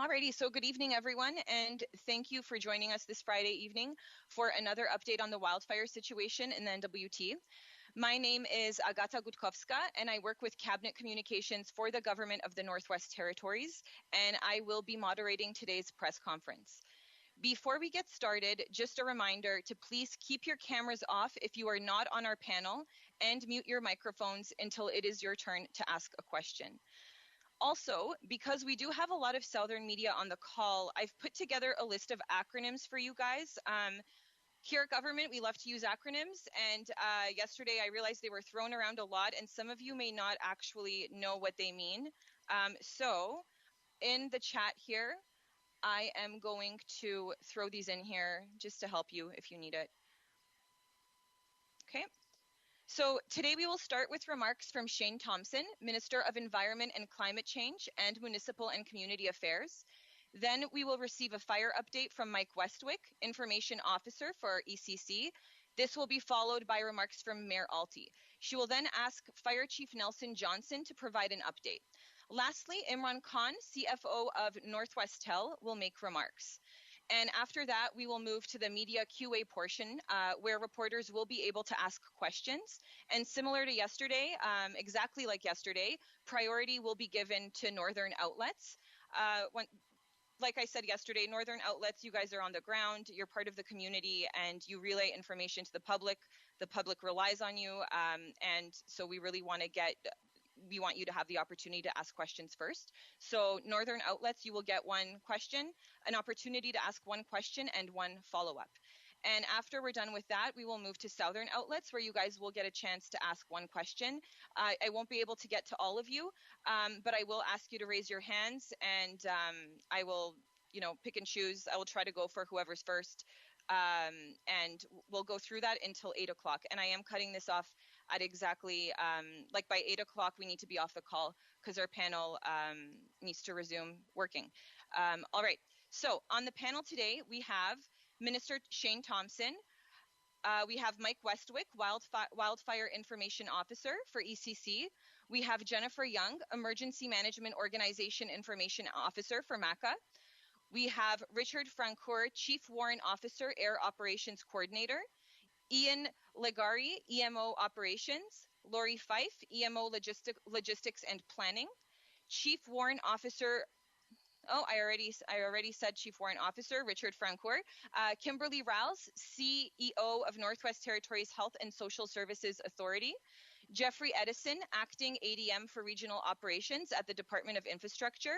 Alrighty, so good evening, everyone, and thank you for joining us this Friday evening for another update on the wildfire situation in the N.W.T. My name is Agata Gutkowska, and I work with Cabinet Communications for the Government of the Northwest Territories, and I will be moderating today's press conference. Before we get started, just a reminder to please keep your cameras off if you are not on our panel, and mute your microphones until it is your turn to ask a question. Also, because we do have a lot of Southern media on the call, I've put together a list of acronyms for you guys. Here at Government, we love to use acronyms, and yesterday I realized they were thrown around a lot, and some of you may not actually know what they mean. So in the chat here, I am going to throw these in here just to help you if you need it. Okay. So today we will start with remarks from Shane Thompson, Minister of Environment and Climate Change and Municipal and Community Affairs. Then we will receive a fire update from Mike Westwick, Information Officer for ECC. This will be followed by remarks from Mayor Alty. She will then ask Fire Chief Nelson Johnson to provide an update. Lastly, Imran Khan, CFO of Northwest Tel, will make remarks. And after that, we will move to the media QA portion where reporters will be able to ask questions. And similar to yesterday, exactly like yesterday, priority will be given to Northern outlets. Like I said yesterday, Northern outlets, you guys are on the ground, you're part of the community, and you relay information to the public. The public relies on you, and so we really want you to have the opportunity to ask questions first. So Northern outlets, you will get one question, an opportunity to ask one question and one follow-up. And after we're done with that, we will move to Southern outlets where you guys will get a chance to ask one question. I won't be able to get to all of you, but I will ask you to raise your hands, and I will, pick and choose. I will try to go for whoever's first. And we'll go through that until 8 o'clock. And I am cutting this off at exactly, by 8 o'clock, we need to be off the call because our panel needs to resume working. All right. So on the panel today, we have Minister Shane Thompson. We have Mike Westwick, Wildfire Information Officer for ECC. We have Jennifer Young, Emergency Management Organization Information Officer for MACA. We have Richard Francoeur, Chief Warrant Officer, Air Operations Coordinator, Ian Legari, EMO Operations, Lori Fife, EMO Logistics and Planning, Chief Warrant Officer, I already said Chief Warrant Officer, Richard Francoeur, Kimberly Rouse, CEO of Northwest Territories Health and Social Services Authority, Jeffrey Edison, Acting ADM for Regional Operations at the Department of Infrastructure,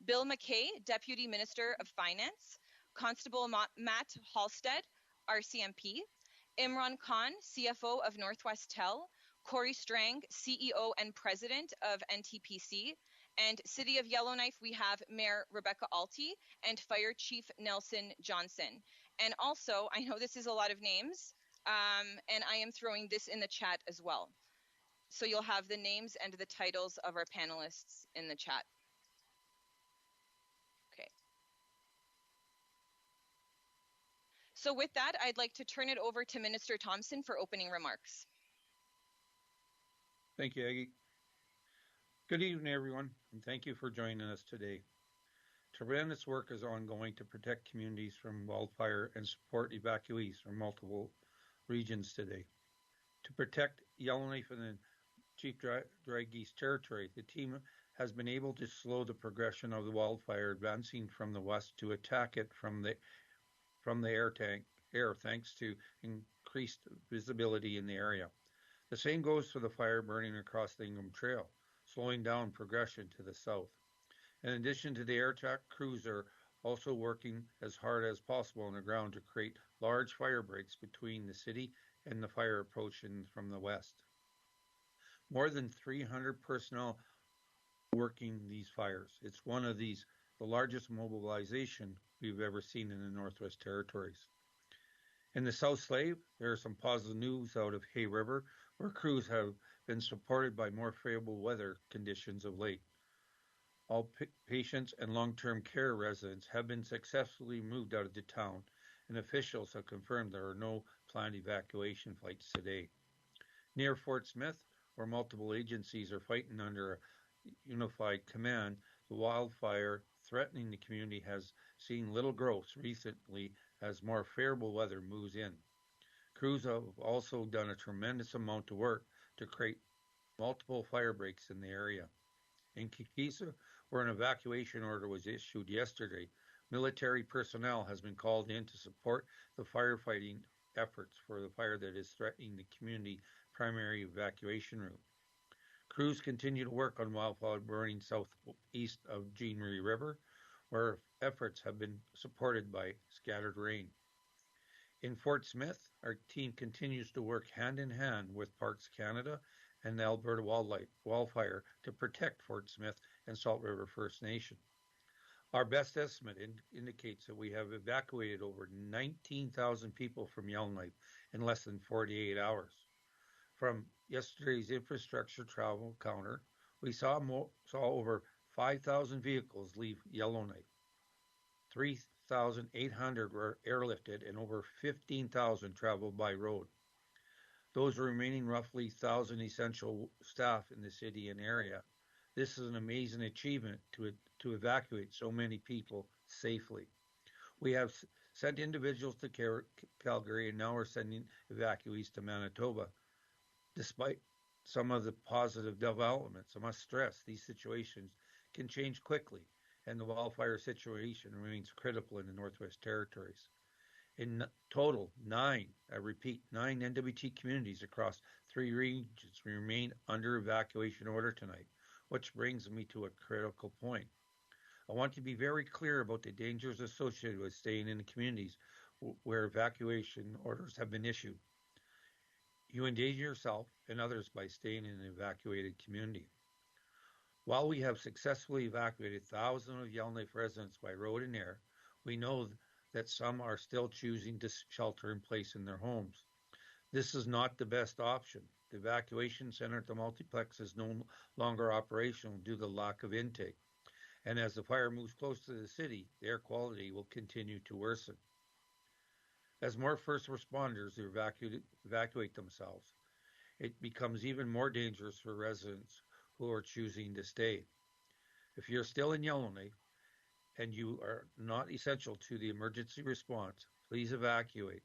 Bill McKay, Deputy Minister of Finance, Constable Matt Halstead, RCMP, Imran Khan, CFO of Northwest Tel, Corey Strang, CEO and President of NTPC, and City of Yellowknife, we have Mayor Rebecca Alty and Fire Chief Nelson Johnson. And also, I know this is a lot of names, and I am throwing this in the chat as well. So you'll have the names and the titles of our panelists in the chat. Okay. So with that, I'd like to turn it over to Minister Thompson for opening remarks. Thank you, Aggie. Good evening, everyone, and thank you for joining us today. Tremendous work is ongoing to protect communities from wildfire and support evacuees from multiple regions today. To protect Yellowknife and the Chief Drag East Territory, the team has been able to slow the progression of the wildfire advancing from the west to attack it from the air thanks to increased visibility in the area. The same goes for the fire burning across the Ingham Trail, slowing down progression to the south. In addition to the air attack, crews are also working as hard as possible on the ground to create large fire breaks between the city and the fire approaching from the west. More than 300 personnel working these fires. It's one of the largest mobilization we've ever seen in the Northwest Territories. In the South Slave, there is some positive news out of Hay River, where crews have been supported by more favorable weather conditions of late. All patients and long-term care residents have been successfully moved out of the town, and officials have confirmed there are no planned evacuation flights today. Near Fort Smith, where multiple agencies are fighting under a unified command, the wildfire threatening the community has seen little growth recently as more favorable weather moves in. Crews have also done a tremendous amount of work to create multiple fire breaks in the area. In Kikisa, where an evacuation order was issued yesterday, military personnel has been called in to support the firefighting efforts for the fire that is threatening the community primary evacuation route. Crews continue to work on wildfire burning southeast of Jean Marie River, where efforts have been supported by scattered rain. In Fort Smith, our team continues to work hand in hand with Parks Canada and the Alberta Wildfire to protect Fort Smith and Salt River First Nation. Our best estimate indicates that we have evacuated over 19,000 people from Yellowknife in less than 48 hours. From yesterday's infrastructure travel counter, we saw over 5,000 vehicles leave Yellowknife. 3,800 were airlifted and over 15,000 traveled by road. Those remaining roughly 1,000 essential staff in the city and area. This is an amazing achievement to evacuate so many people safely. We have sent individuals to Calgary, and now we're sending evacuees to Manitoba. Despite some of the positive developments, I must stress these situations can change quickly, and the wildfire situation remains critical in the Northwest Territories. In total, 9 N.W.T communities across 3 regions remain under evacuation order tonight, which brings me to a critical point. I want to be very clear about the dangers associated with staying in the communities where evacuation orders have been issued. You endanger yourself and others by staying in an evacuated community. While we have successfully evacuated thousands of Yellowknife residents by road and air, we know that some are still choosing to shelter in place in their homes. This is not the best option. The evacuation center at the multiplex is no longer operational due to the lack of intake. And as the fire moves close to the city, the air quality will continue to worsen. As more first responders evacuate themselves, it becomes even more dangerous for residents who are choosing to stay. If you're still in Yellowknife and you are not essential to the emergency response, please evacuate.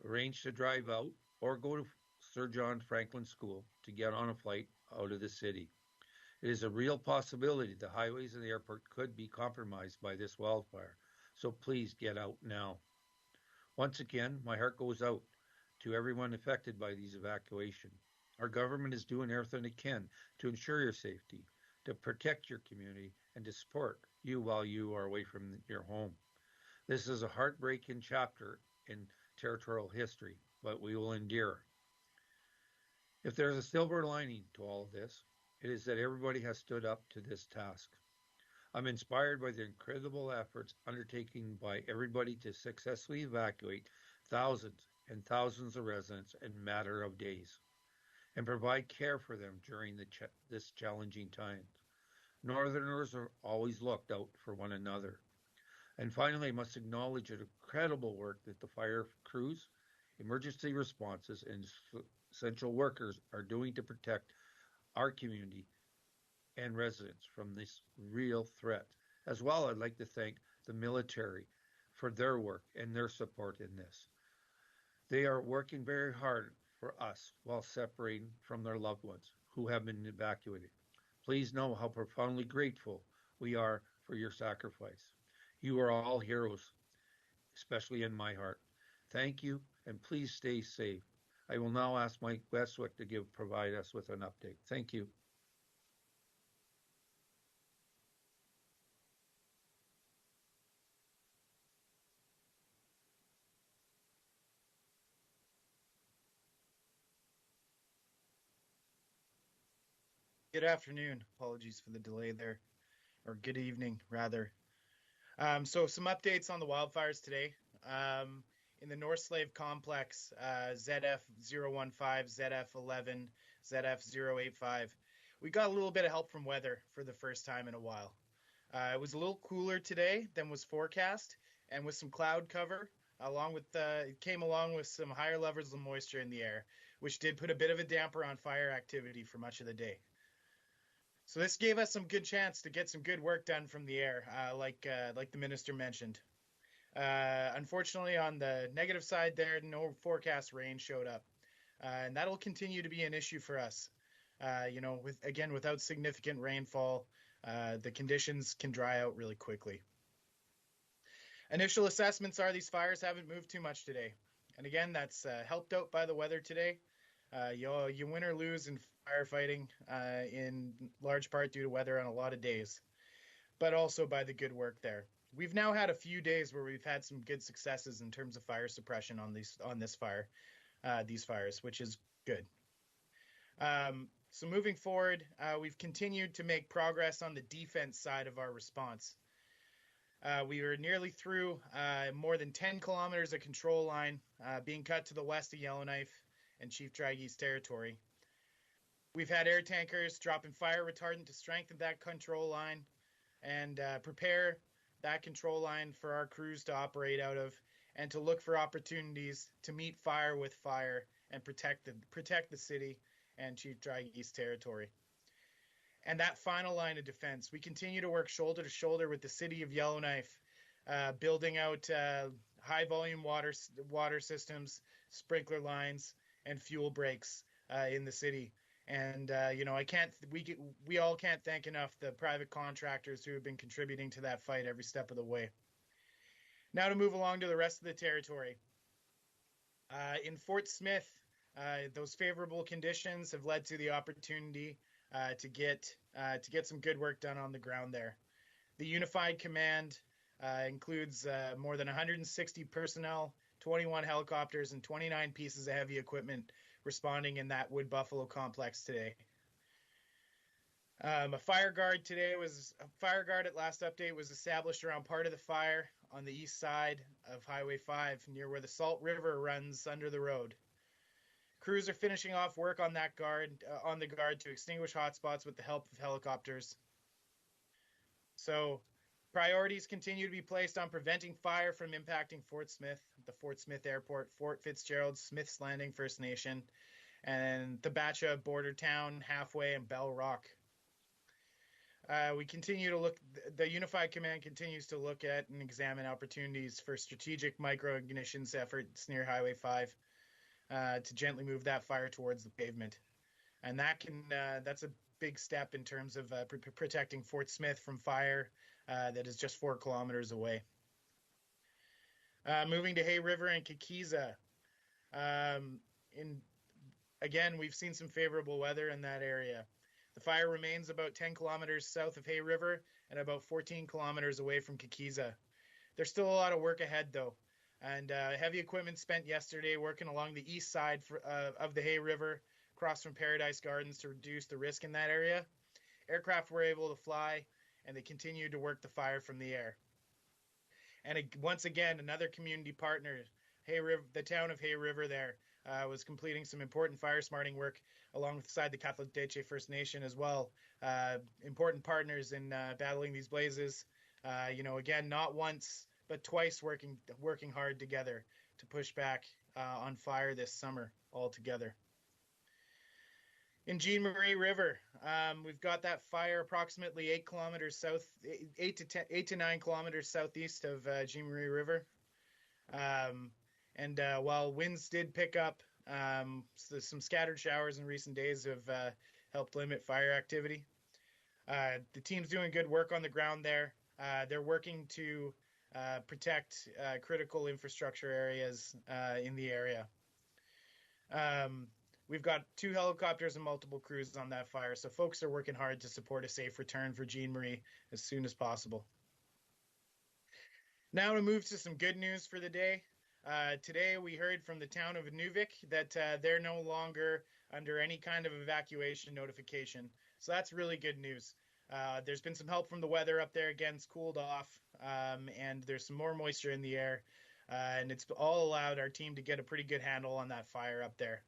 Arrange to drive out or go to Sir John Franklin School to get on a flight out of the city. It is a real possibility the highways and the airport could be compromised by this wildfire, so please get out now. Once again, my heart goes out to everyone affected by these evacuations. Our government is doing everything it can to ensure your safety, to protect your community, and to support you while you are away from your home. This is a heartbreaking chapter in territorial history, but we will endure. If there's a silver lining to all of this, it is that everybody has stood up to this task. I'm inspired by the incredible efforts undertaken by everybody to successfully evacuate thousands and thousands of residents in a matter of days and provide care for them during this challenging time. Northerners are always looked out for one another. And finally, I must acknowledge the incredible work that the fire crews, emergency responses, and essential workers are doing to protect our community and residents from this real threat. As well, I'd like to thank the military for their work and their support in this. They are working very hard for us while separating from their loved ones who have been evacuated. Please know how profoundly grateful we are for your sacrifice. You are all heroes, especially in my heart. Thank you, and please stay safe. I will now ask Mike Westwick to provide us with an update. Thank you. Good afternoon. Apologies for the delay there, or good evening, rather. So some updates on the wildfires today. In the North Slave Complex, ZF015, ZF11, ZF085, we got a little bit of help from weather for the first time in a while. It was a little cooler today than was forecast, and with some cloud cover, it came along with some higher levels of moisture in the air, which did put a bit of a damper on fire activity for much of the day. So this gave us some good chance to get some good work done from the air, like the minister mentioned. Unfortunately, on the negative side there, no forecast rain showed up. And that'll continue to be an issue for us. Without significant rainfall, the conditions can dry out really quickly. Initial assessments are these fires haven't moved too much today. And again, that's helped out by the weather today. You win or lose in firefighting in large part due to weather on a lot of days, but also by the good work there. We've now had a few days where we've had some good successes in terms of fire suppression on these fires, which is good. So moving forward, we've continued to make progress on the defense side of our response. We were nearly through more than 10 kilometers of control line being cut to the west of Yellowknife and Chief Dragee's territory. We've had air tankers dropping fire retardant to strengthen that control line and prepare that control line for our crews to operate out of, and to look for opportunities to meet fire with fire and protect the city and Chief Dragee's territory. And that final line of defense, we continue to work shoulder to shoulder with the city of Yellowknife, building out high volume water systems, sprinkler lines, and fuel breaks in the city. And we all can't thank enough the private contractors who have been contributing to that fight every step of the way. Now to move along to the rest of the territory. In Fort Smith, those favorable conditions have led to the opportunity to get some good work done on the ground there. The Unified Command includes more than 160 personnel, 21 helicopters, and 29 pieces of heavy equipment responding in that Wood Buffalo complex today. A fire guard at last update was established around part of the fire on the east side of Highway 5 near where the Salt River runs under the road. Crews are finishing off work on the guard to extinguish hotspots with the help of helicopters. So priorities continue to be placed on preventing fire from impacting Fort Smith, the Fort Smith Airport, Fort Fitzgerald, Smith's Landing First Nation, and the Bacha border town, Halfway, and Bell Rock. The Unified Command continues to look at and examine opportunities for strategic micro-ignitions efforts near Highway 5 to gently move that fire towards the pavement. And that's a big step in terms of protecting Fort Smith from fire that is just 4 kilometers away. Moving to Hay River and Kikiza. Again, we've seen some favorable weather in that area. The fire remains about 10 kilometers south of Hay River and about 14 kilometers away from Kikiza. There's still a lot of work ahead, though. And heavy equipment spent yesterday working along the east side of the Hay River, across from Paradise Gardens, to reduce the risk in that area. Aircraft were able to fly, and they continued to work the fire from the air. And once again, another community partner, the town of Hay River there, was completing some important fire smarting work alongside the Katladeche First Nation as well. Important partners in battling these blazes. Again, not once, but twice working hard together to push back on fire this summer all together. In Jean Marie River, we've got that fire approximately 8 to 9 kilometers southeast of Jean Marie River. While winds did pick up, some scattered showers in recent days have helped limit fire activity. The team's doing good work on the ground there. They're working to protect critical infrastructure areas in the area. We've got 2 helicopters and multiple crews on that fire, so folks are working hard to support a safe return for Jean Marie as soon as possible. Now to move to some good news for the day. Today we heard from the town of N.W.T that they're no longer under any kind of evacuation notification. So that's really good news. There's been some help from the weather up there. Again, it's cooled off, and there's some more moisture in the air. And it's all allowed our team to get a pretty good handle on that fire up there.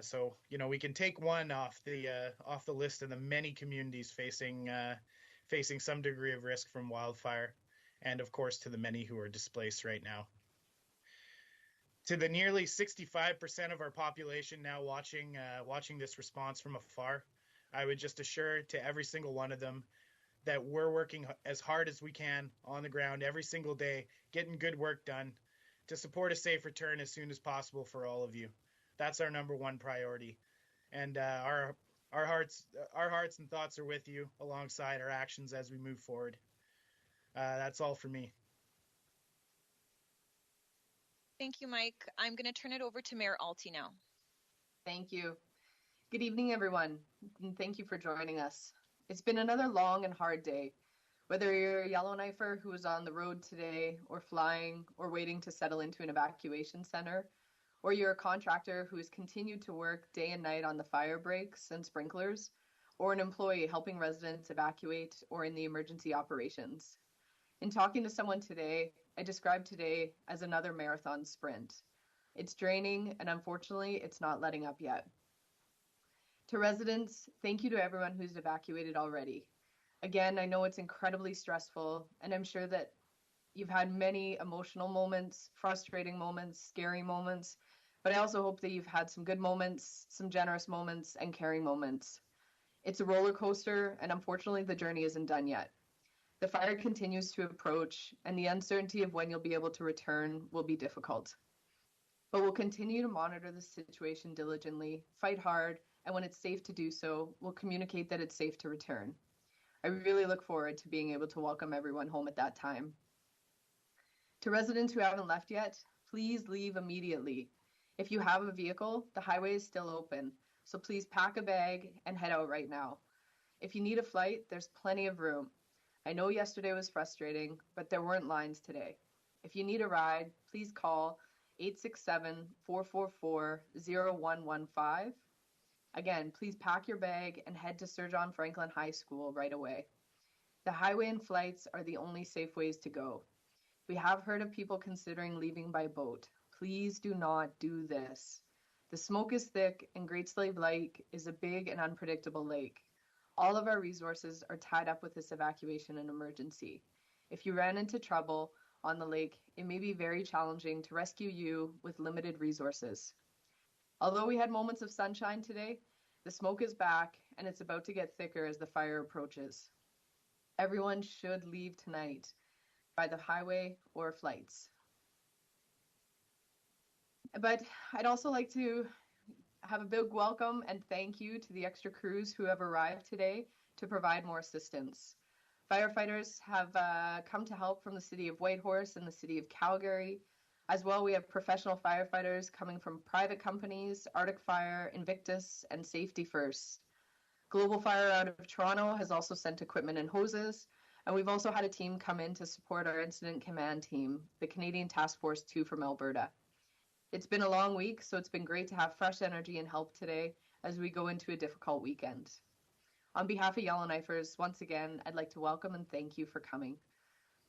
So we can take one off the list of the many communities facing some degree of risk from wildfire, and of course to the many who are displaced right now. To the nearly 65% of our population now watching this response from afar, I would just assure to every single one of them that we're working as hard as we can on the ground every single day, getting good work done to support a safe return as soon as possible for all of you. That's our number one priority. And our hearts and thoughts are with you alongside our actions as we move forward. That's all for me. Thank you, Mike. I'm going to turn it over to Mayor Alty now. Thank you. Good evening, everyone, and thank you for joining us. It's been another long and hard day. Whether you're a Yellowknifer who is on the road today, or flying, or waiting to settle into an evacuation center, or you're a contractor who has continued to work day and night on the fire breaks and sprinklers, or an employee helping residents evacuate or in the emergency operations. In talking to someone today, I described today as another marathon sprint. It's draining, and unfortunately, it's not letting up yet. To residents, thank you to everyone who's evacuated already. Again, I know it's incredibly stressful, and I'm sure that you've had many emotional moments, frustrating moments, scary moments, but I also hope that you've had some good moments, some generous moments, and caring moments. It's a roller coaster, and unfortunately, the journey isn't done yet. The fire continues to approach, and the uncertainty of when you'll be able to return will be difficult. But we'll continue to monitor the situation diligently, fight hard, and when it's safe to do so, we'll communicate that it's safe to return. I really look forward to being able to welcome everyone home at that time. To residents who haven't left yet, please leave immediately. If you have a vehicle, the highway is still open, so please pack a bag and head out right now. If you need a flight, there's plenty of room. I know yesterday was frustrating, but there weren't lines today. If you need a ride, please call 867-444-0115. Again, please pack your bag and head to Sir John Franklin High School right away. The highway and flights are the only safe ways to go. We have heard of people considering leaving by boat. Please do not do this. The smoke is thick, and Great Slave Lake is a big and unpredictable lake. All of our resources are tied up with this evacuation and emergency. If you ran into trouble on the lake, it may be very challenging to rescue you with limited resources. Although we had moments of sunshine today, the smoke is back, and it's about to get thicker as the fire approaches. Everyone should leave tonight by the highway or flights. But I'd also like to have a big welcome and thank you to the extra crews who have arrived today to provide more assistance. Firefighters have come to help from the city of Whitehorse and the city of Calgary. As well, we have professional firefighters coming from private companies, Arctic Fire, Invictus, and Safety First. Global Fire out of Toronto has also sent equipment and hoses, and we've also had a team come in to support our incident command team, the Canadian Task Force 2 from Alberta. It's been a long week, so it's been great to have fresh energy and help today as we go into a difficult weekend. On behalf of Yellowknifers, once again, I'd like to welcome and thank you for coming.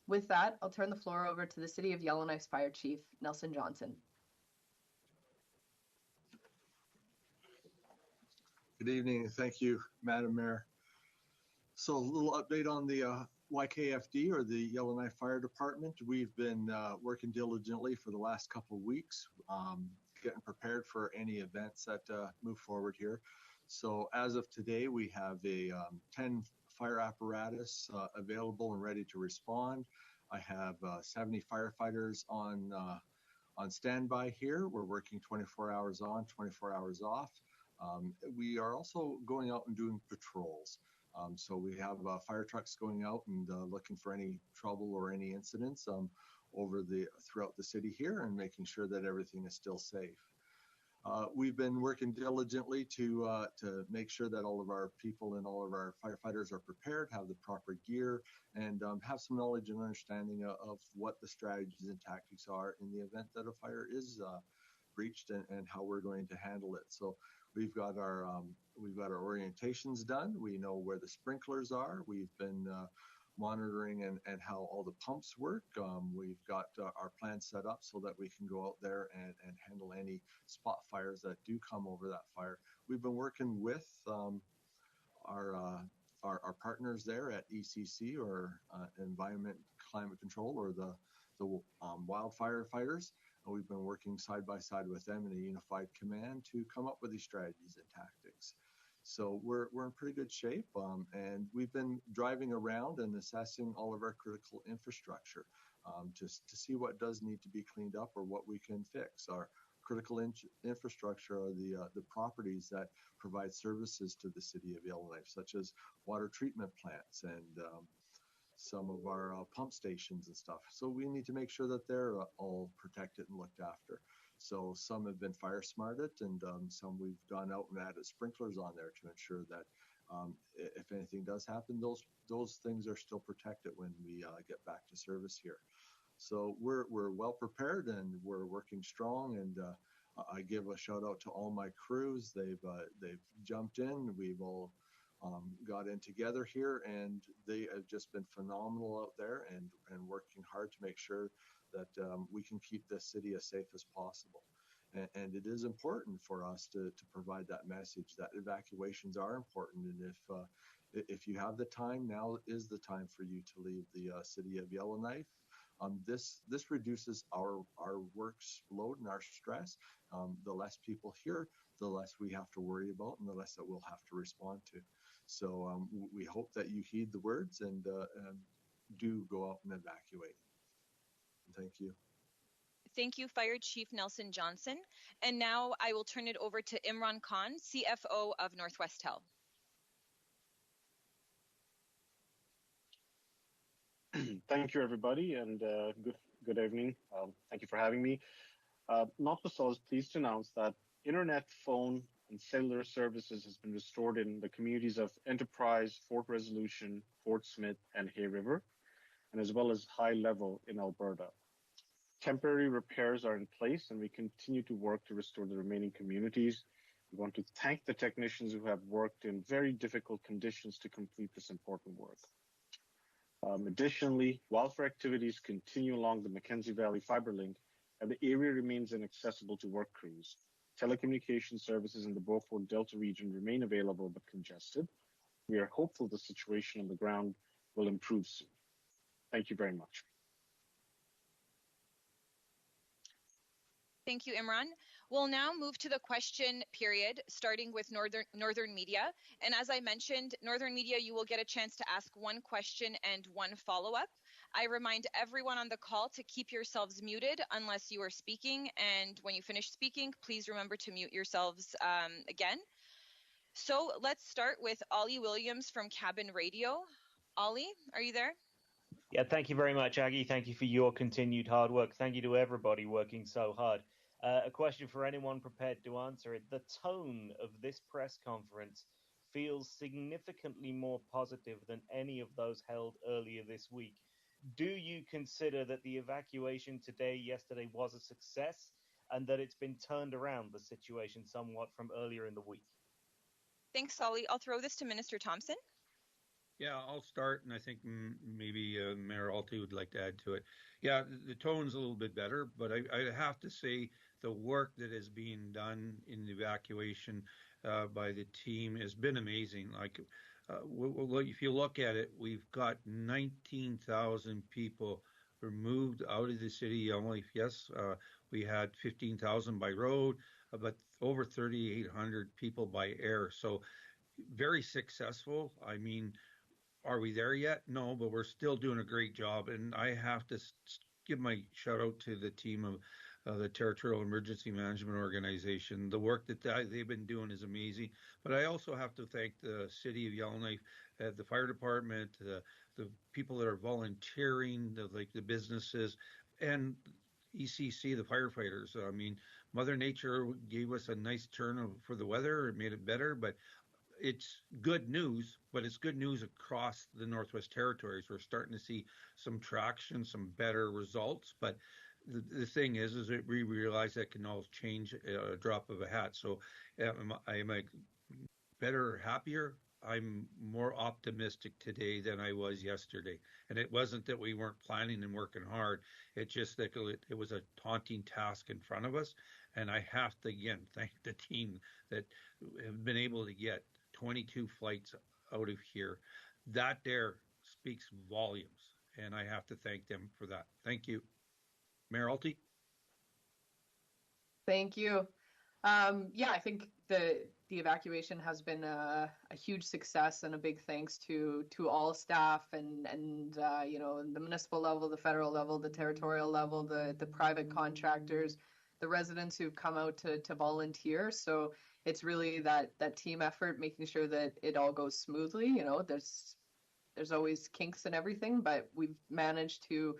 With that, I'll turn the floor over to the City of Yellowknife's Fire Chief, Nelson Johnson. Good evening, and thank you, Madam Mayor. So a little update on the YKFD, or the Yellowknife Fire Department. We've been working diligently for the last couple of weeks, getting prepared for any events that move forward here. So as of today, we have a 10 fire apparatus available and ready to respond. I have 70 firefighters on standby here. We're working 24 hours on, 24 hours off. We are also going out and doing patrols. So we have fire trucks going out and looking for any trouble or any incidents throughout the city here, and making sure that everything is still safe. We've been working diligently to make sure that all of our people and all of our firefighters are prepared, have the proper gear, and have some knowledge and understanding of what the strategies and tactics are in the event that a fire is breached, and how we're going to handle it. So we've got our orientations done. We know where the sprinklers are. We've been monitoring and how all the pumps work. We've got our plan set up so that we can go out there and handle any spot fires that do come over that fire. We've been working with our partners there at ECC, or Environment Climate Control, or the wildfire fighters. We've been working side by side with them in a unified command to come up with these strategies and tactics. So we're in pretty good shape, and we've been driving around and assessing all of our critical infrastructure to see what does need to be cleaned up or what we can fix. Our critical infrastructure are the properties that provide services to the city of Yellowknife, such as water treatment plants and some of our pump stations and stuff. So we need to make sure that they're all protected and looked after. So some have been fire smarted, and some we've gone out and added sprinklers on there to ensure that if anything does happen, those things are still protected when we get back to service here. So we're well prepared and we're working strong. And I give a shout out to all my crews. They've jumped in. We've all got in together here, and they have just been phenomenal out there and working hard to make sure that we can keep the city as safe as possible. And it is important for us to provide that message that evacuations are important. And if you have the time, now is the time for you to leave the city of Yellowknife. This reduces our workload and our stress. The less people here, the less we have to worry about, and the less that we'll have to respond to. So we hope that you heed the words and do go out and evacuate. Thank you. Thank you, Fire Chief Nelson Johnson. And now I will turn it over to Imran Khan, CFO of Northwest Health. Thank you, everybody, and good evening. Thank you for having me. Northwest Health is pleased to announce that internet, phone, and cellular services has been restored in the communities of Enterprise, Fort Resolution, Fort Smith, and Hay River, and as well as High Level in Alberta. Temporary repairs are in place, and we continue to work to restore the remaining communities. We want to thank the technicians who have worked in very difficult conditions to complete this important work. Additionally, wildfire activities continue along the Mackenzie Valley Fiber Link, and the area remains inaccessible to work crews. Telecommunication services in the Beaufort Delta region remain available but congested. We are hopeful the situation on the ground will improve soon. Thank you very much. Thank you, Imran. We'll now move to the question period, starting with Northern Media. And as I mentioned, Northern Media, you will get a chance to ask one question and one follow-up. I remind everyone on the call to keep yourselves muted unless you are speaking. And when you finish speaking, please remember to mute yourselves again. So let's start with Ollie Williams from Cabin Radio. Ollie, are you there? Yeah, thank you very much, Aggie. Thank you for your continued hard work. Thank you to everybody working so hard. A question for anyone prepared to answer it. The tone of this press conference feels significantly more positive than any of those held earlier this week. Do you consider that the evacuation yesterday was a success and that it's been turned around, the situation, somewhat from earlier in the week? Thanks, Ollie. I'll throw this to Minister Thompson. Yeah, I'll start, and I think maybe Mayor Alty would like to add to it. Yeah, the tone's a little bit better, but I have to say the work that is being done in the evacuation by the team has been amazing. Like, if you look at it, we've got 19,000 people removed out of the city. Only, yes, we had 15,000 by road, but over 3,800 people by air. So very successful. I mean, are we there yet? No, but we're still doing a great job. And I have to give my shout out to the team of the Territorial Emergency Management Organization. The work that they've been doing is amazing. But I also have to thank the City of Yellowknife, the fire department, the people that are volunteering, the businesses, and ECC, the firefighters. I mean, Mother Nature gave us a nice turn for the weather. It made it better, but it's good news, but it's good news across the Northwest Territories. We're starting to see some traction, some better results. But the thing is that we realize that can all change at a drop of a hat. So am I better, happier? I'm more optimistic today than I was yesterday. And it wasn't that we weren't planning and working hard. It's just that it was a daunting task in front of us. And I have to, again, thank the team that have been able to get 22 flights out of here. That there speaks volumes, and I have to thank them for that. Thank you. Mayor Alty? Thank you. Yeah, I think the evacuation has been a huge success, and a big thanks to all staff and the municipal level, the federal level, the territorial level, the private contractors, the residents who've come out to volunteer. So it's really that team effort, making sure that it all goes smoothly. There's always kinks and everything, but we've managed to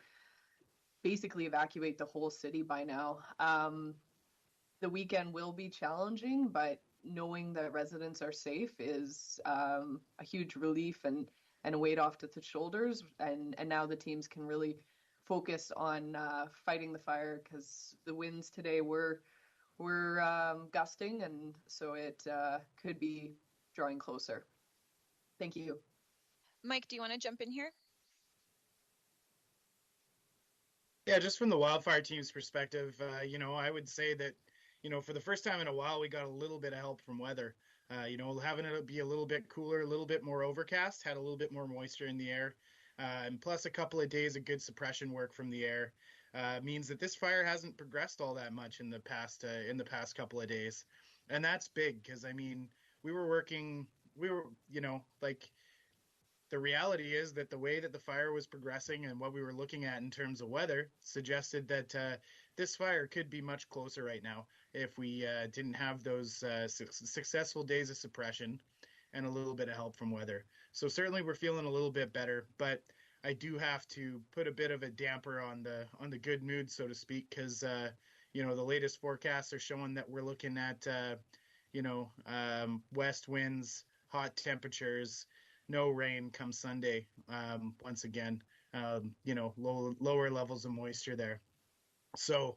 basically evacuate the whole city by now. The weekend will be challenging, but knowing that residents are safe is a huge relief and a weight off to the shoulders. And now the teams can really focus on fighting the fire, because the winds today were gusting, and so it could be drawing closer. Thank you. Mike, do you want to jump in here? Yeah, just from the wildfire team's perspective, I would say that, for the first time in a while, we got a little bit of help from weather. Having it be a little bit cooler, a little bit more overcast, had a little bit more moisture in the air, and plus a couple of days of good suppression work from the air means that this fire hasn't progressed all that much in the past couple of days, and that's big because the reality is that the way that the fire was progressing and what we were looking at in terms of weather suggested that this fire could be much closer right now if we didn't have those successful days of suppression and a little bit of help from weather. So certainly we're feeling a little bit better, but I do have to put a bit of a damper on the good mood, so to speak, because the latest forecasts are showing that we're looking at west winds, hot temperatures, no rain come Sunday. Once again, lower levels of moisture there. So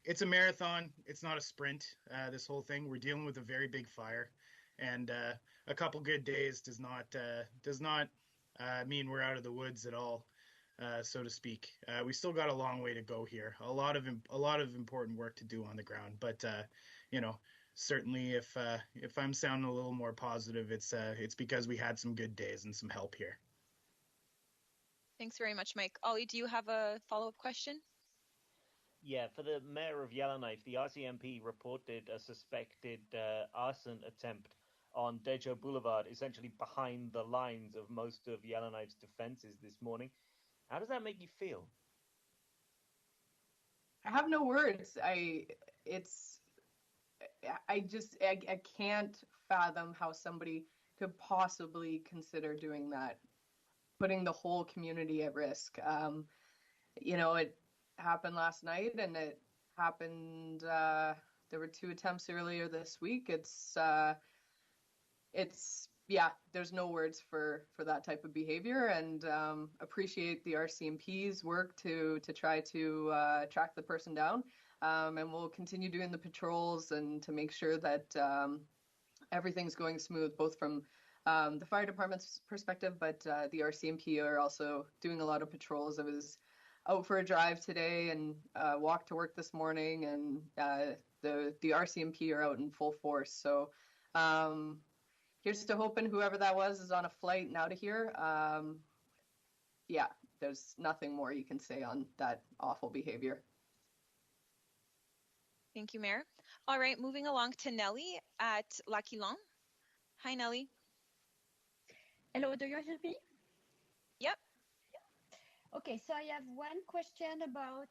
it's a marathon. It's not a sprint. This whole thing, we're dealing with a very big fire, and a couple good days does not mean we're out of the woods at all, so to speak. We still got a long way to go here. A lot of important work to do on the ground, but certainly if I'm sounding a little more positive, it's because we had some good days and some help here. Thanks very much, Mike. Ollie, do you have a follow-up question? Yeah, for the mayor of Yellowknife, the RCMP reported a suspected arson attempt on Dejo Boulevard, essentially behind the lines of most of Yellowknife's defenses this morning. How does that make you feel? I have no words. I can't fathom how somebody could possibly consider doing that, putting the whole community at risk. It happened last night, and it happened, there were 2 attempts earlier this week. There's no words for that type of behavior, and appreciate the RCMP's work to try to track the person down. And we'll continue doing the patrols and to make sure that everything's going smooth, both from the fire department's perspective, but the RCMP are also doing a lot of patrols. I was out for a drive today and walked to work this morning, and the RCMP are out in full force. So here's to hoping whoever that was is on a flight and out of here. There's nothing more you can say on that awful behavior. Thank you, Mayor. All right, moving along to Nellie at La Quilon. Hi, Nellie. Hello, do you hear me? Yep. Okay, so I have one question about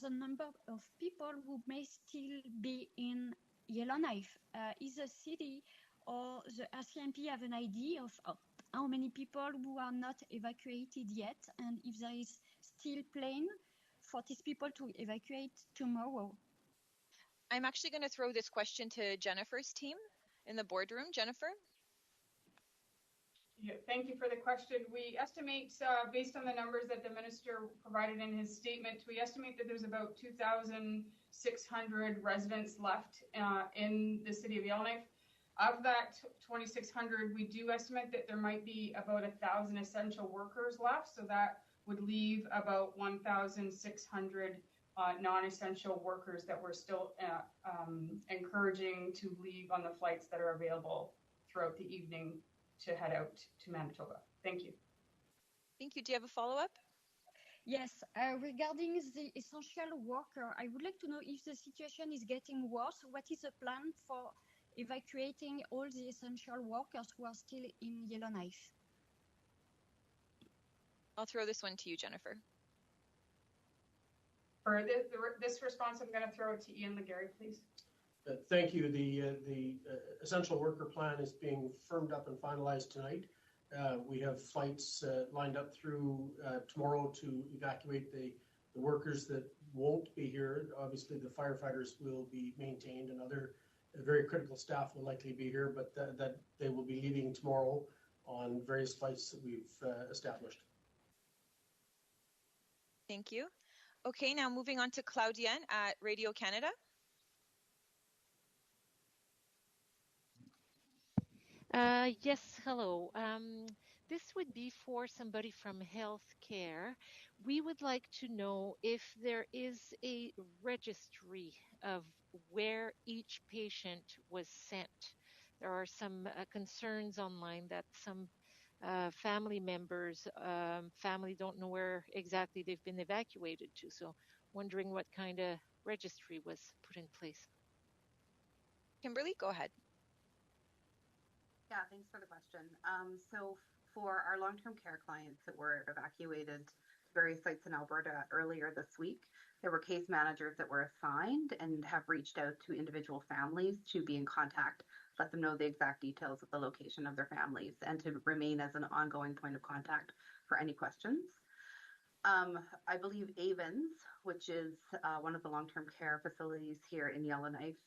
the number of people who may still be in Yellowknife. Is the city or the RCMP have an idea of how many people who are not evacuated yet, and if there is still plan for these people to evacuate tomorrow? I'm actually going to throw this question to Jennifer's team in the boardroom. Jennifer? Yeah, thank you for the question. We estimate, based on the numbers that the minister provided in his statement, we estimate that there's about 2,600 residents left in the city of Yellowknife. Of that 2,600, we do estimate that there might be about 1,000 essential workers left, so that would leave about 1,600 non-essential workers that we're still encouraging to leave on the flights that are available throughout the evening to head out to Manitoba. Thank you. Thank you. Do you have a follow-up? Yes, regarding the essential worker, I would like to know if the situation is getting worse. What is the plan for evacuating all the essential workers who are still in Yellowknife? I'll throw this one to you, Jennifer. For this response, I'm going to throw it to Ian Legary, please. Thank you. The essential worker plan is being firmed up and finalized tonight. We have flights lined up through tomorrow to evacuate the workers that won't be here. Obviously, the firefighters will be maintained and other very critical staff will likely be here, but that they will be leaving tomorrow on various flights that we've established. Thank you. Okay, now moving on to Claudienne at Radio Canada. Yes, hello. This would be for somebody from healthcare. We would like to know if there is a registry of where each patient was sent. There are some concerns online that some family members, family don't know where exactly they've been evacuated to. So wondering what kind of registry was put in place. Kimberly, go ahead. Yeah, thanks for the question. So for our long-term care clients that were evacuated to various sites in Alberta earlier this week, there were case managers that were assigned and have reached out to individual families to be in contact, let them know the exact details of the location of their families, and to remain as an ongoing point of contact for any questions. I believe Avens, which is one of the long-term care facilities here in Yellowknife,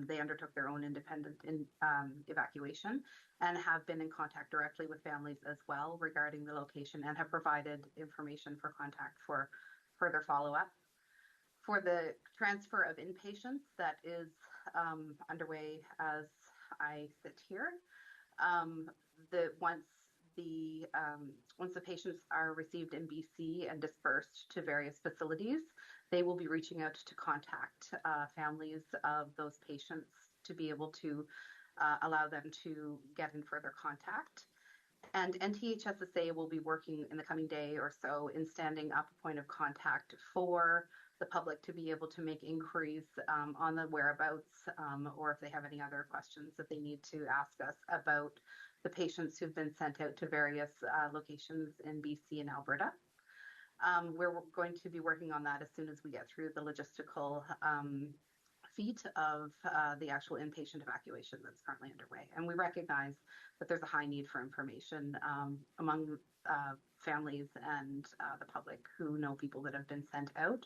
they undertook their own independent evacuation and have been in contact directly with families as well regarding the location and have provided information for contact for further follow-up. For the transfer of inpatients, that is underway as I sit here. Once the patients are received in BC and dispersed to various facilities, they will be reaching out to contact families of those patients to be able to allow them to get in further contact. And NTHSSA will be working in the coming day or so in standing up a point of contact for the public to be able to make inquiries on the whereabouts or if they have any other questions that they need to ask us about the patients who've been sent out to various locations in BC and Alberta. We're going to be working on that as soon as we get through the logistical feat of the actual inpatient evacuation that's currently underway. And we recognize that there's a high need for information among families and the public who know people that have been sent out.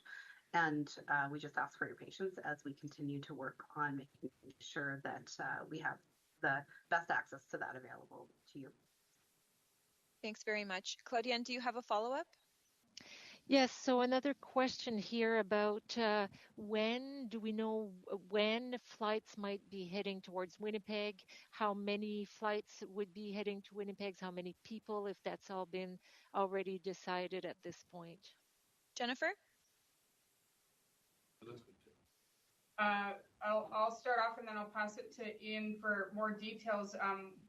And we just ask for your patience as we continue to work on making sure that we have the best access to that available to you. Thanks very much. Claudienne, do you have a follow-up? Yes, so another question here about when do we know when flights might be heading towards Winnipeg? How many flights would be heading to Winnipeg? How many people, if that's all been already decided at this point? Jennifer? I'll start off and then I'll pass it to Ian for more details.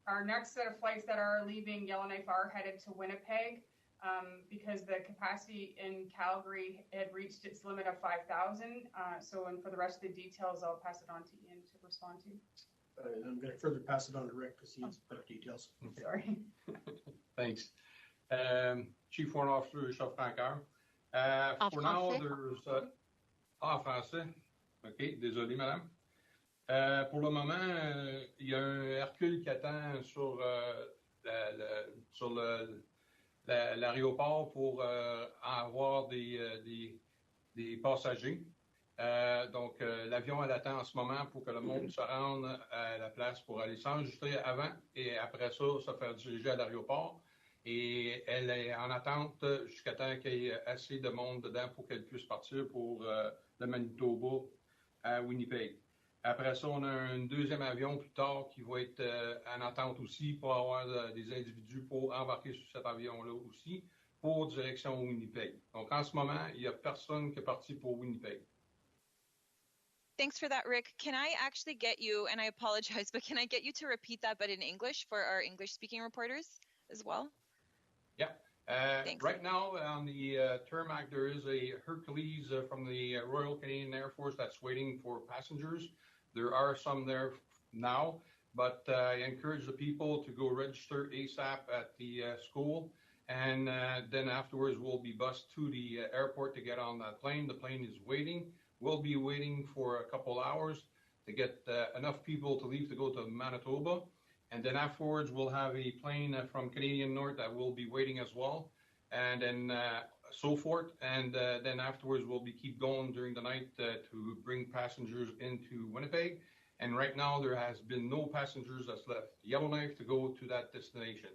Our next set of flights that are leaving Yellowknife are headed to Winnipeg because the capacity in Calgary had reached its limit of 5,000. And for the rest of the details, I'll pass it on to Ian to respond to. I'm going to further pass it on to Rick because he has better details. Sorry. Thanks. Chief Warrant Officer Richard Francoeur. For now, there's... en français. OK, désolé, madame. Pour le moment, il y a un Hercule qui attend sur l'aéroport pour avoir des passagers. Donc, l'avion, elle attend en ce moment pour que le monde se rende à la place pour aller s'enregistrer avant et après ça, se faire diriger à l'aéroport. Et elle est en attente jusqu'à temps qu'il y ait assez de monde dedans pour qu'elle puisse partir pour le Manitoba à Winnipeg. Après ça, on a un deuxième avion plus tard qui va être en attente aussi pour avoir des individus pour embarquer sur cet avion-là aussi pour direction Winnipeg. Donc, en ce moment, il n'y a personne qui est parti pour Winnipeg. Thanks for that, Rick. Can I actually get you, and I apologize, but can I get you to repeat that but in English for our English-speaking reporters as well? Yeah. Right now on the tarmac, there is a Hercules from the Royal Canadian Air Force that's waiting for passengers. There are some there now, but I encourage the people to go register ASAP at the school, and then afterwards we'll be bused to the airport to get on that plane. The plane is waiting. We'll be waiting for a couple hours to get enough people to leave to go to Manitoba. And then afterwards, we'll have a plane from Canadian North that will be waiting as well, and then so forth. And then afterwards, we'll keep going during the night to bring passengers into Winnipeg. And right now, there has been no passengers that's left Yellowknife to go to that destination.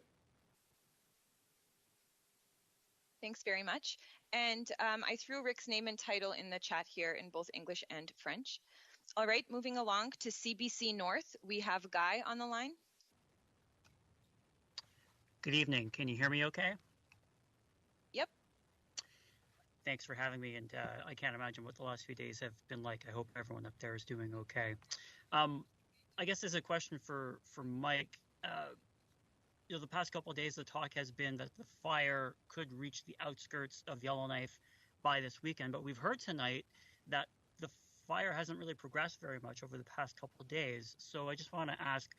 Thanks very much. And I threw Rick's name and title in the chat here in both English and French. All right, moving along to CBC North, we have Guy on the line. Good evening. Can you hear me okay? Yep. Thanks for having me, and I can't imagine what the last few days have been like. I hope everyone up there is doing okay. I guess as a question for Mike, the past couple of days, the talk has been that the fire could reach the outskirts of Yellowknife by this weekend, but we've heard tonight that the fire hasn't really progressed very much over the past couple of days. So I just want to ask,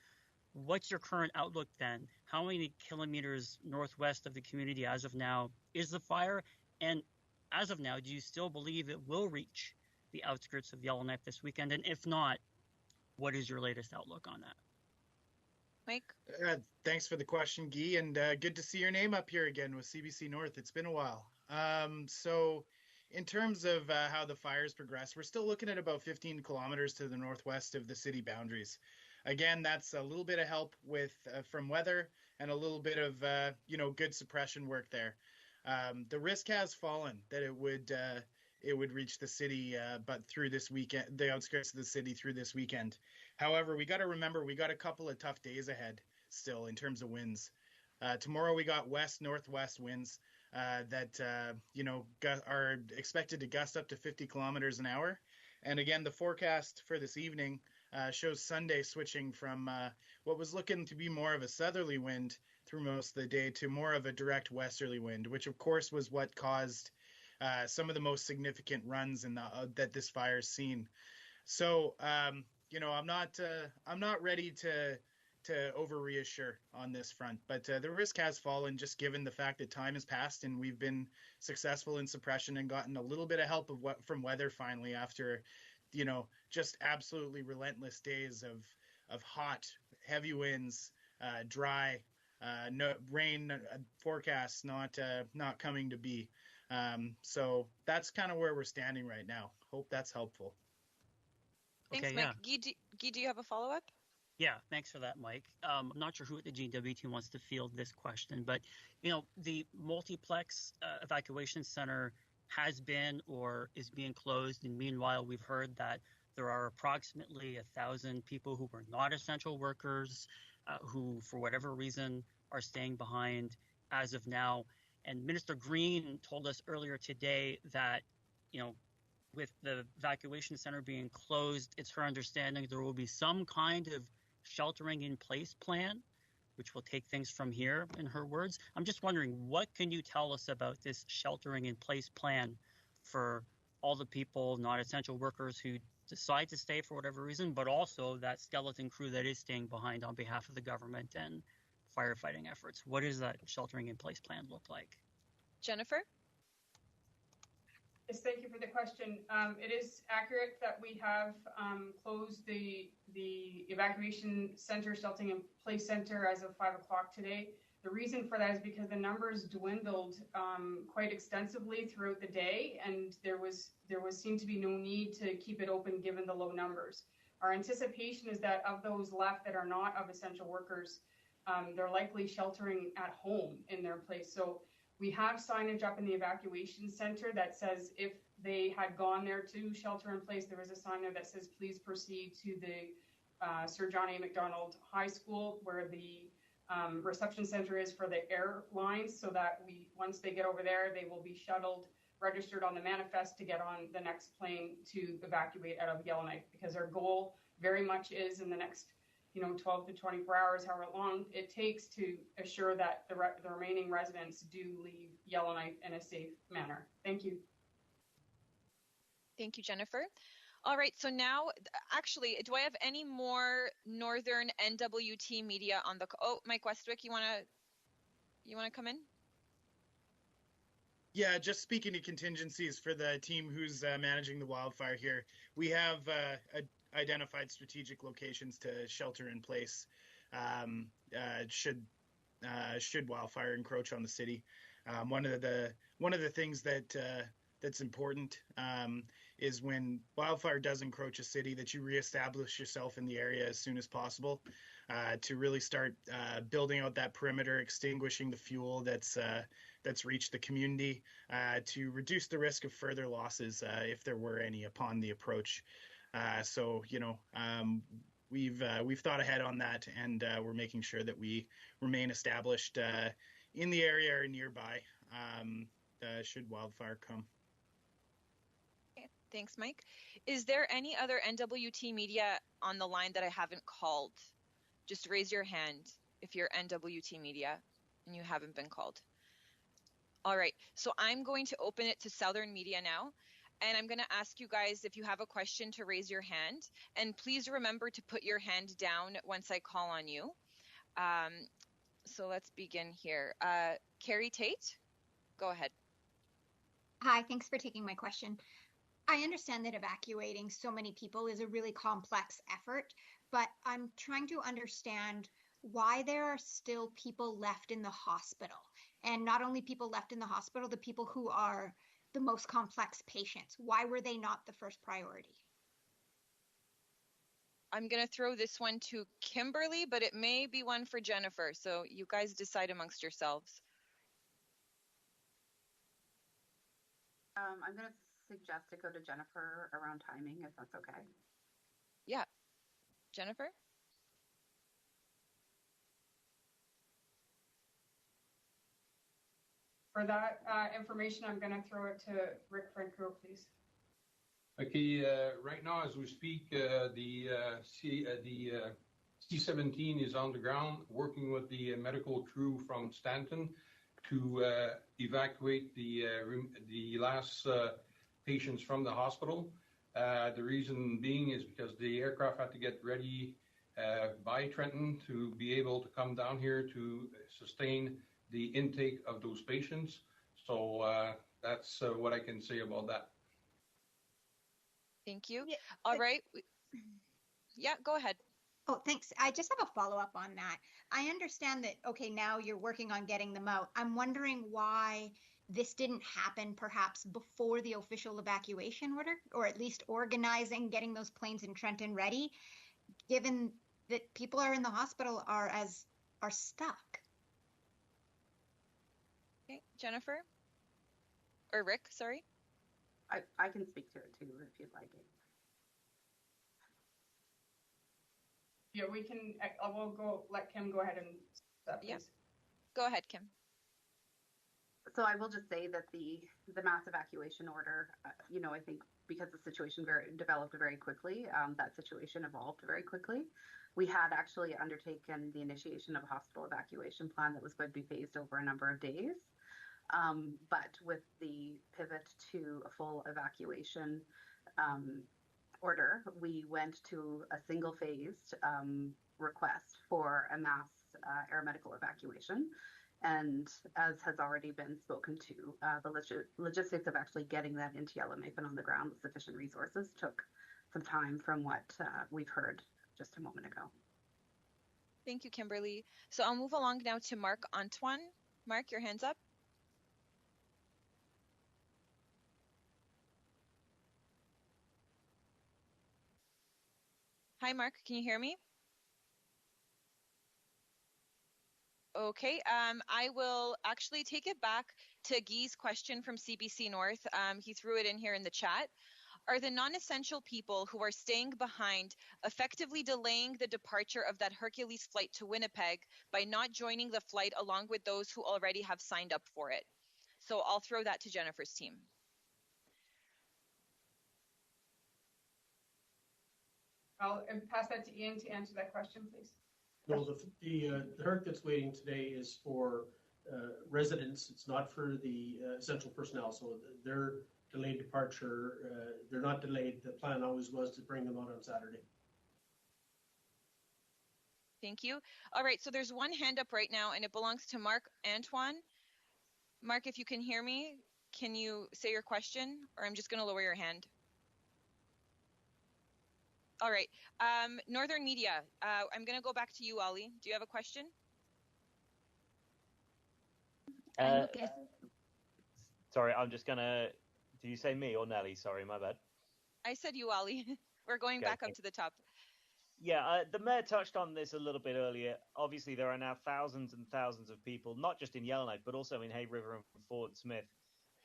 what's your current outlook then? How many kilometers northwest of the community as of now is the fire? And as of now, do you still believe it will reach the outskirts of Yellowknife this weekend? And if not, what is your latest outlook on that? Mike? Thanks for the question, Guy, and good to see your name up here again with CBC North. It's been a while. So in terms of how the fires progress, we're still looking at about 15 kilometers to the northwest of the city boundaries. Again, that's a little bit of help with from weather and a little bit of good suppression work there. The risk has fallen that it would reach the city, but through this weekend, the outskirts of the city through this weekend. However, we got to remember we got a couple of tough days ahead still in terms of winds. Tomorrow we got west-northwest winds that are expected to gust up to 50 kilometers an hour. And again, the forecast for this evening shows Sunday switching from what was looking to be more of a southerly wind through most of the day to more of a direct westerly wind, which of course was what caused some of the most significant runs in that this fire's seen. So I'm not ready to over reassure on this front, but the risk has fallen just given the fact that time has passed and we've been successful in suppression and gotten a little bit of help from weather finally after just absolutely relentless days of hot, heavy winds, dry, no rain forecasts not coming to be. So that's kind of where we're standing right now. Hope that's helpful. Thanks, Okay, Mike. yeah. Guy, do you have a follow-up? Yeah, thanks for that, Mike. I'm not sure who at the N.W.T wants to field this question, but the multiplex evacuation center has been or is being closed, and meanwhile we've heard that there are approximately 1,000 people who were not essential workers who for whatever reason are staying behind as of now. And Minister Green told us earlier today that with the evacuation center being closed, it's her understanding there will be some kind of sheltering in place plan, which will take things from here, in her words. I'm just wondering, what can you tell us about this sheltering in place plan for all the people, not essential workers who decide to stay for whatever reason, but also that skeleton crew that is staying behind on behalf of the government and firefighting efforts? What does that sheltering in place plan look like? Jennifer? Yes, thank you for the question. It is accurate that we have closed the evacuation center, sheltering in place center as of 5 o'clock today. The reason for that is because the numbers dwindled quite extensively throughout the day, and there seemed to be no need to keep it open given the low numbers. Our anticipation is that of those left that are not of essential workers, they're likely sheltering at home in their place. So we have signage up in the evacuation center that says if they had gone there to shelter in place, there is a sign there that says please proceed to the Sir John A. Macdonald High School, where the reception center is for the airlines, so that once they get over there, they will be shuttled, registered on the manifest to get on the next plane to evacuate out of Yellowknife, because our goal very much is in the next 12 to 24 hours, however long it takes to assure that the remaining residents do leave Yellowknife in a safe manner. Thank you. Thank you, Jennifer. All right, so now, actually, do I have any more Northern N.W.T media on the? Oh, Mike Westwick, you wanna come in? Yeah, just speaking to contingencies for the team who's managing the wildfire here, we have identified strategic locations to shelter in place should wildfire encroach on the city. One of the things that's important is when wildfire does encroach a city, that you reestablish yourself in the area as soon as possible to really start building out that perimeter, extinguishing the fuel that's reached the community, to reduce the risk of further losses if there were any upon the approach. We've thought ahead on that, and we're making sure that we remain established in the area or nearby should wildfire come. Okay, thanks, Mike. Is there any other N.W.T media on the line that I haven't called? Just raise your hand if you're N.W.T media and you haven't been called. All right, so I'm going to open it to Southern Media now, and I'm going to ask you guys if you have a question to raise your hand, and please remember to put your hand down once I call on you. So let's begin here. Carrie Tate, go ahead. Hi, thanks for taking my question. I understand that evacuating so many people is a really complex effort, but I'm trying to understand why there are still people left in the hospital. And not only people left in the hospital, the people who are the most complex patients. Why were they not the first priority? I'm going to throw this one to Kimberly, but it may be one for Jennifer. So you guys decide amongst yourselves. I'm going to suggest to go to Jennifer around timing, if that's okay. Yeah. Jennifer? For that information, I'm going to throw it to Rick Franco, please. Okay, right now as we speak, the C-17 is on the ground working with the medical crew from Stanton to evacuate the last patients from the hospital. The reason being is because the aircraft had to get ready by Trenton to be able to come down here to sustain the intake of those patients. So that's what I can say about that. Thank you. Yeah. All right. Yeah, go ahead. Oh, thanks. I just have a follow-up on that. I understand that, okay, now you're working on getting them out. I'm wondering why this didn't happen perhaps before the official evacuation order, or at least organizing, getting those planes in Trenton ready, given that people are in the hospital are stuck. Okay, Jennifer? Or Rick, sorry. I can speak to it too if you'd like it. Yeah, we can. We'll let Kim go ahead and start, please. Yeah. Go ahead, Kim. So I will just say that the mass evacuation order, I think because the situation developed very quickly, that situation evolved very quickly. We had actually undertaken the initiation of a hospital evacuation plan that was going to be phased over a number of days. But with the pivot to a full evacuation order, we went to a single-phased request for a mass aeromedical evacuation. And as has already been spoken to, the logistics of actually getting that into Yellowknife and on the ground with sufficient resources took some time from what we've heard just a moment ago. Thank you, Kimberly. So I'll move along now to Marc Antoine. Marc, your hand's up. Hi, Marc. Can you hear me? Okay. I will actually take it back to Guy's question from CBC North. He threw it in here in the chat. Are the non-essential people who are staying behind effectively delaying the departure of that Hercules flight to Winnipeg by not joining the flight along with those who already have signed up for it? So I'll throw that to Jennifer's team. I'll pass that to Ian to answer that question, please. No, the HERC that's waiting today is for residents. It's not for the essential personnel. So their delayed departure, they're not delayed. The plan always was to bring them out on Saturday. Thank you. All right, so there's one hand up right now, and it belongs to Mark Antoine. Mark, if you can hear me, can you say your question, or I'm just going to lower your hand? All right. Northern Media, I'm going to go back to you, Ollie. Do you have a question? Sorry, I'm just going to... Did you say me or Nelly? Sorry, my bad. I said you, Ollie. We're going back up to the top. Yeah, the mayor touched on this a little bit earlier. Obviously, there are now thousands and thousands of people, not just in Yellowknife, but also in Hay River and Fort Smith,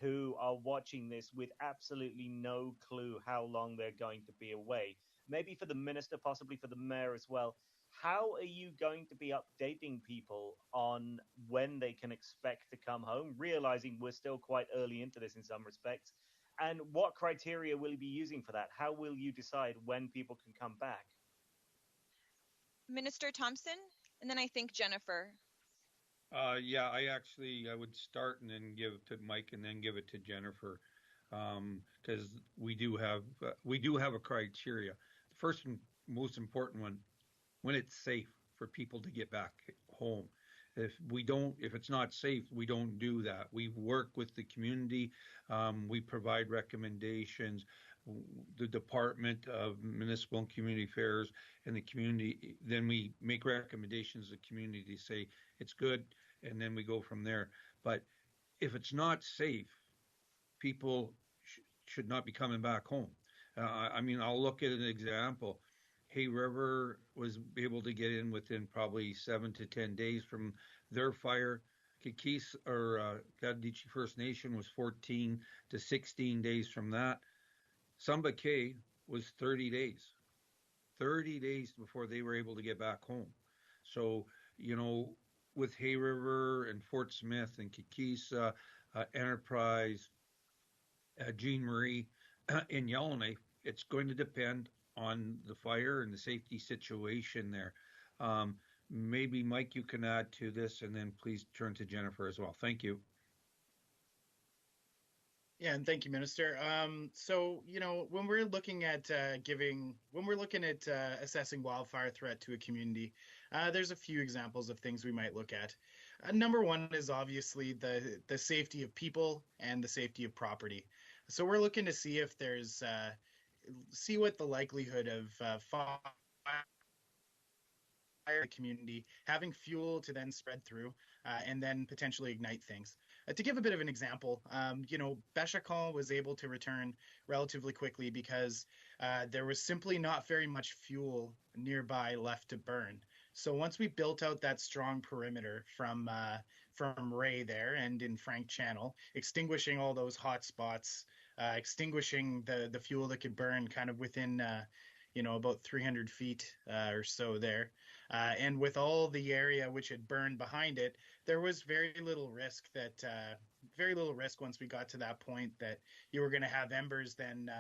who are watching this with absolutely no clue how long they're going to be away. Maybe for the minister, possibly for the mayor as well. How are you going to be updating people on when they can expect to come home, realizing we're still quite early into this in some respects? And what criteria will you be using for that? How will you decide when people can come back? Minister Thompson, and then I think Jennifer. Yeah, I would start and then give it to Mike and then give it to Jennifer, because we do have a criteria. The first and most important one, when it's safe for people to get back home. If it's not safe, we don't do that. We work with the community. We provide recommendations. The Department of Municipal and Community Affairs and the community, then we make recommendations to the community to say it's good, and then we go from there. But if it's not safe, people should not be coming back home. I'll look at an example. Hay River was able to get in within probably 7 to 10 days from their fire. Kikis or N.W.T First Nation was 14 to 16 days from that. Samba K was 30 days before they were able to get back home. So, with Hay River and Fort Smith and Kikisa, Enterprise, Jean Marie, in Yellowknife, it's going to depend on the fire and the safety situation there. Maybe, Mike, you can add to this, and then please turn to Jennifer as well. Thank you. Yeah, and thank you, Minister. So, when we're looking at assessing wildfire threat to a community, there's a few examples of things we might look at. Number one is obviously the safety of people and the safety of property. So we're looking to see if there's see what the likelihood of fire community having fuel to then spread through and then potentially ignite things. To give a bit of an example, Béchacan was able to return relatively quickly because there was simply not very much fuel nearby left to burn. So once we built out that strong perimeter from Ray there and in Frank Channel, extinguishing all those hot spots, extinguishing the fuel that could burn kind of within about 300 feet or so there. And with all the area which had burned behind it, there was very little risk once we got to that point that you were going to have embers then,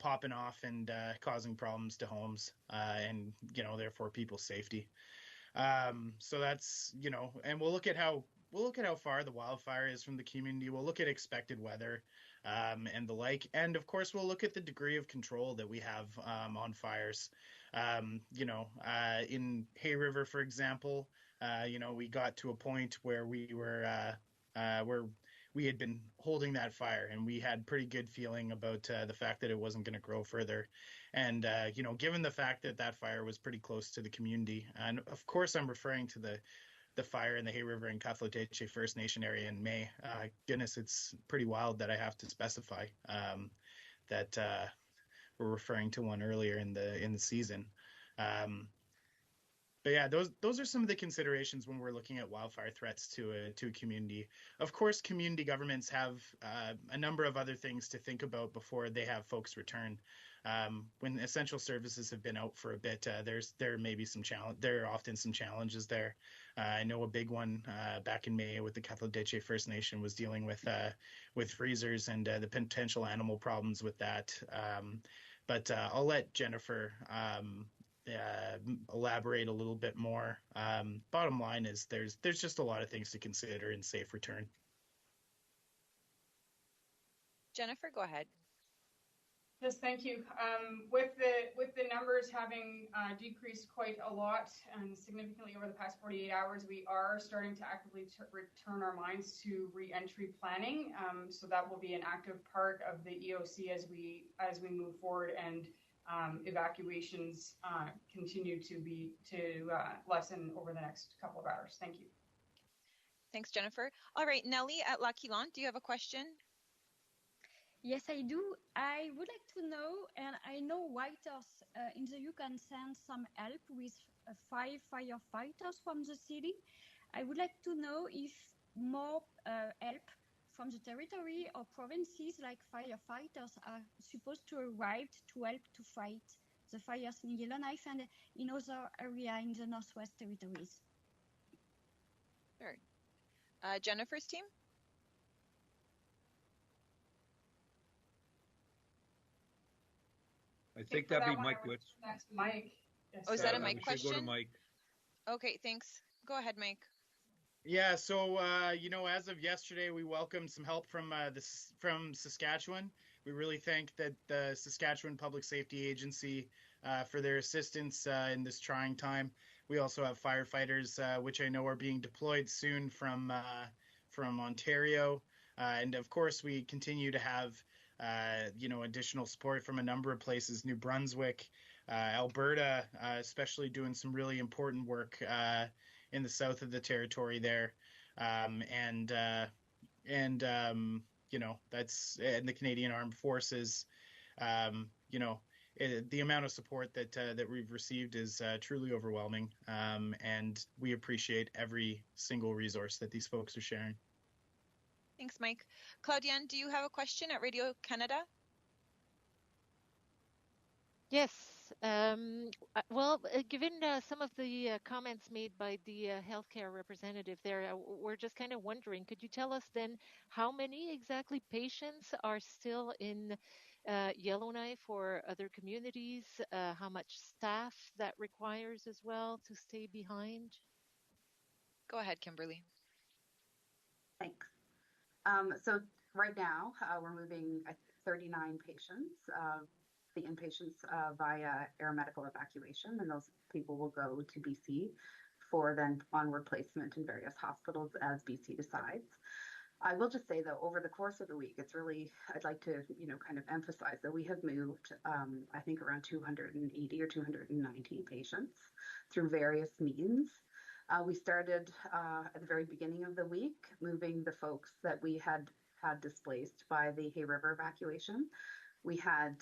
popping off and causing problems to homes and, therefore people's safety. So that's, and we'll look at how far the wildfire is from the community. We'll look at expected weather and the like. And of course, we'll look at the degree of control that we have on fires. In Hay River, for example, we got to a point where we had been holding that fire and we had pretty good feeling about the fact that it wasn't going to grow further. And, given the fact that that fire was pretty close to the community, and of course, I'm referring to the fire in the Hay River and Kathleen First Nation area in May. Goodness, it's pretty wild that I have to specify that we're referring to one earlier in the season. But yeah, those are some of the considerations when we're looking at wildfire threats to a community. Of course, community governments have a number of other things to think about before they have folks return. When essential services have been out for a bit, there may be some challenge. There are often some challenges there. I know a big one back in May with the Kathleen First Nation was dealing with freezers and the potential animal problems with that. But I'll let Jennifer elaborate a little bit more. Bottom line is there's just a lot of things to consider in safe return. Jennifer, go ahead. Yes, thank you. With the numbers having decreased quite a lot and significantly over the past 48 hours, we are starting to actively return our minds to re-entry planning. So that will be an active part of the EOC as we move forward and evacuations continue to lessen over the next couple of hours. Thank you. Thanks, Jennifer. All right, Nellie at La Quilante, do you have a question? Yes, I do. I would like to know, and I know Whitehorse in the Yukon send some help with 5 firefighters from the city. I would like to know if more help from the territory or provinces like firefighters are supposed to arrive to help to fight the fires in Yellowknife and in other areas in the Northwest Territories. Sure. Jennifer's team? I think that'd be Mike Witz. That's Mike. Yes, is that a Mike question? Go to Mike. Okay, thanks. Go ahead, Mike. Yeah, so as of yesterday, we welcomed some help from Saskatchewan. We really thank the Saskatchewan Public Safety Agency for their assistance in this trying time. We also have firefighters, which I know are being deployed soon from Ontario, and of course we continue to have additional support from a number of places, New Brunswick, Alberta, especially doing some really important work in the south of the territory there. That's and the Canadian Armed Forces. The amount of support that we've received is truly overwhelming. And we appreciate every single resource that these folks are sharing. Thanks, Mike. Claudiane, do you have a question at Radio Canada? Yes. Given some of the comments made by the healthcare representative there, we're just kind of wondering, could you tell us then how many exactly patients are still in Yellowknife or other communities? How much staff that requires as well to stay behind? Go ahead, Kimberly. Thanks. So right now, we're moving 39 patients, the inpatients via air medical evacuation, and those people will go to BC for then onward placement in various hospitals as BC decides. I will just say, though, over the course of the week, I'd like to, kind of emphasize that we have moved, I think, around 280 or 290 patients through various means. We started at the very beginning of the week, moving the folks that we had displaced by the Hay River evacuation. We had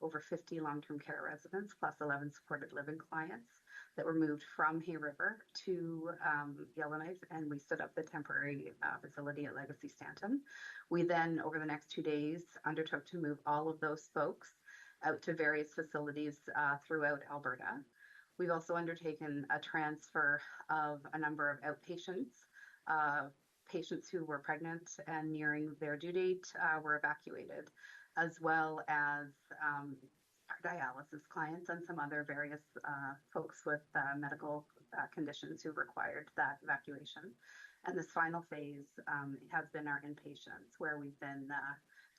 over 50 long-term care residents plus 11 supported living clients that were moved from Hay River to Yellowknife, and we stood up the temporary facility at Legacy Stanton. We then, over the next 2 days, undertook to move all of those folks out to various facilities throughout Alberta. We've also undertaken a transfer of a number of outpatients. Patients who were pregnant and nearing their due date were evacuated, as well as dialysis clients and some other various folks with medical conditions who required that evacuation. And this final phase has been our inpatients, where we've been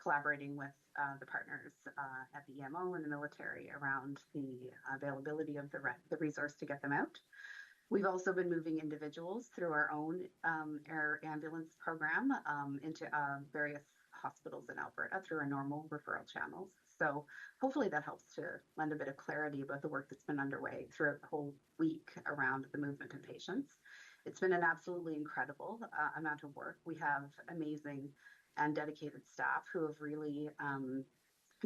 collaborating with the partners at the EMO and the military around the availability of the resource to get them out. We've also been moving individuals through our own air ambulance program into various hospitals in Alberta through our normal referral channels. So hopefully that helps to lend a bit of clarity about the work that's been underway throughout the whole week around the movement of patients. It's been an absolutely incredible amount of work. We have amazing and dedicated staff who have really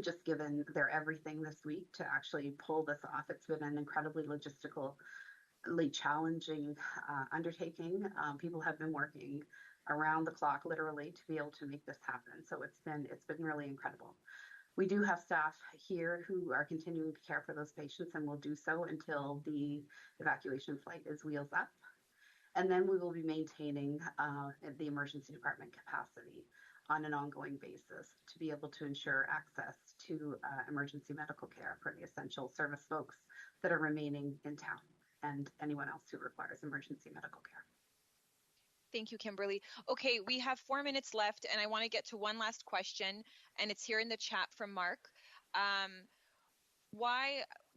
just given their everything this week to actually pull this off. It's been an incredibly logistically challenging undertaking. People have been working around the clock, literally, to be able to make this happen. So it's been really incredible. We do have staff here who are continuing to care for those patients and will do so until the evacuation flight is wheels up. And then we will be maintaining the emergency department capacity on an ongoing basis to be able to ensure access to emergency medical care for the essential service folks that are remaining in town and anyone else who requires emergency medical care. Thank you, Kimberly. Okay, we have 4 minutes left, and I want to get to one last question, and it's here in the chat from Mark.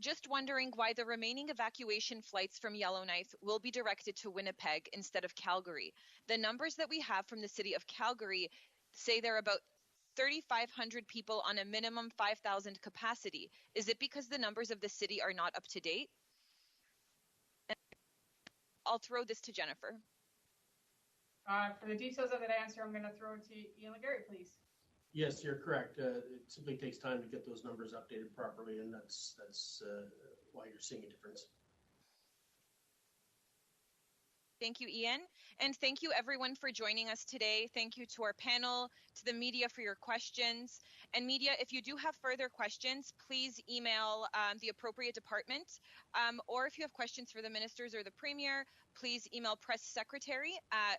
Just wondering why the remaining evacuation flights from Yellowknife will be directed to Winnipeg instead of Calgary. The numbers that we have from the city of Calgary say they're about 3,500 people on a minimum 5,000 capacity. Is it because the numbers of the city are not up to date? And I'll throw this to Jennifer. For the details of that answer, I'm going to throw it to Ian Legary, please. Yes, you're correct. It simply takes time to get those numbers updated properly, and that's why you're seeing a difference. Thank you, Ian. And thank you, everyone, for joining us today. Thank you to our panel, to the media for your questions. And media, if you do have further questions, please email the appropriate department. Or if you have questions for the ministers or the premier, please email press secretary at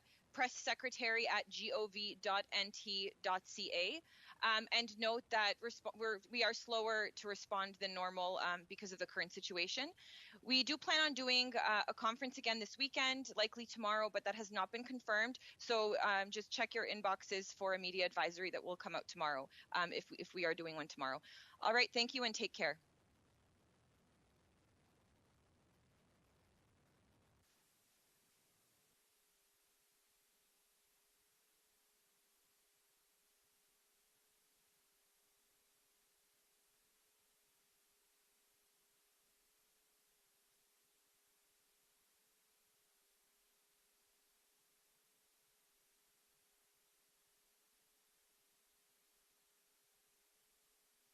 gov.nt.ca. And note that we are slower to respond than normal because of the current situation. We do plan on doing a conference again this weekend, likely tomorrow, but that has not been confirmed. So just check your inboxes for a media advisory that will come out tomorrow if we are doing one tomorrow. All right, thank you and take care.